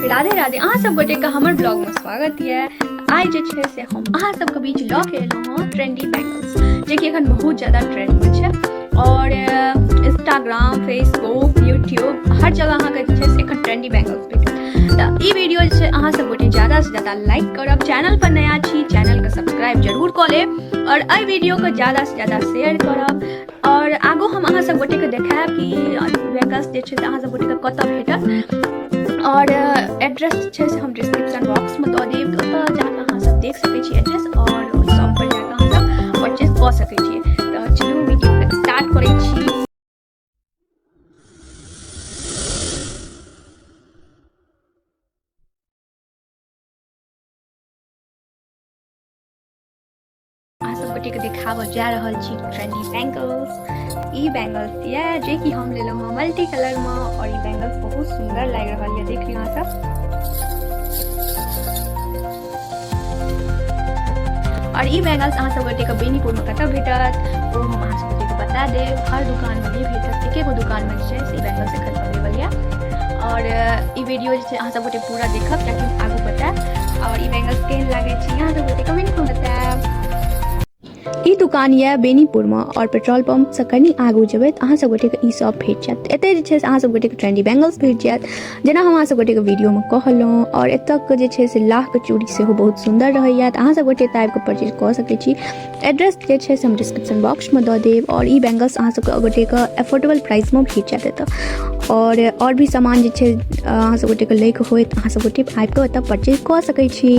राधे राधे अहाँ सब गोटे के हमर ब्लॉग में स्वागत है। आइ जे छे से हम अहाँ सब के बीच लऽ के एलहुँ हँ ट्रेंडी बैंगल्स, जे कि एखन बहुत ज्यादा ट्रेंड में छै और इंस्टाग्राम, फेसबुक, यूट्यूब हर जगह अहाँ के जे से एखन ट्रेंडी बैंगल्स भेटत। तऽ ई वीडियो जे छै अहाँ सब गोटे ज्यादा से ज्यादा लाइक करब, चैनल पर नया छी चैनल के सब्सक्राइब जरूर कऽ लेब और एहि वीडियो के ज्यादा से ज्यादा शेयर करब। और आगू हम अहाँ सब गोटे के देखायब कि बैंगल्स जे छै से अहाँ सब गोटे के कतऽ भेटत और एड्रेस छै से हम डिस्क्रिप्शन बॉक्स में दऽ देब, ओतऽ जाकऽ अहाँ सब देख सकै छी एड्रेस और शॉप पर जाकऽ अहाँ सब परचेज कऽ सकै छी। तऽ चलू वीडियो के स्टार्ट करै छी। अहाँ सब गोटे के देखाबऽ जा रहल छी ट्रेंडी बैंगल्स। ई बैंगल्स ये जे कि हम लेलहुँ हँ मल्टी कलर में और ई बैंगल्स बहुत सुंदर लागि रहल है, देख लियौ अहाँ सब। और ई बैंगल्स अहाँ सब गोटे के बेनीपुर में कतऽ भेटत ओ हम अहाँ सब गोटे के बता देब। हर दुकान में नहीं भेटत, एकेगो दुकान में छै से ई बैंगल्स एखन अवेलेबल है। और ई वीडियो जे छै अहाँ सब गोटे पूरा देखब ताकि हम आगू बतायब और ई बैंगल्स केहन लागै छै अहाँ सब गोटे कमेंट में बतायब। ई दुकान ये बेनीपुर में और पेट्रोल पंप से कनी आगू जेबै तऽ अहाँ सब गोटे के ई शॉप भेट जायत। एतय जे छै से अहाँ सब गोटे के ट्रेंडी बैंगल्स भेट जायत, जेना हम अहाँ सब गोटे के वीडियो में कहलहुँ। और एतय के जे छै से लाह के चूड़ी सेहो बहुत सुंदर रहैया, तऽ अहाँ सब गोटे एतय आबि कऽ परचेज कऽ सकै छी। एड्रेस जे छै से हम डिस्क्रिप्शन बॉक्स में दऽ देब और ई बैंगल्स अहाँ सब गोटे के एफोर्डेबल प्राइस में भेट जायत एतय। और भी सामान जे छै अहाँ सब गोटे के लैके होय तऽ अहाँ सब गोटे आबि कऽ एतय परचेज कऽ सकै छी।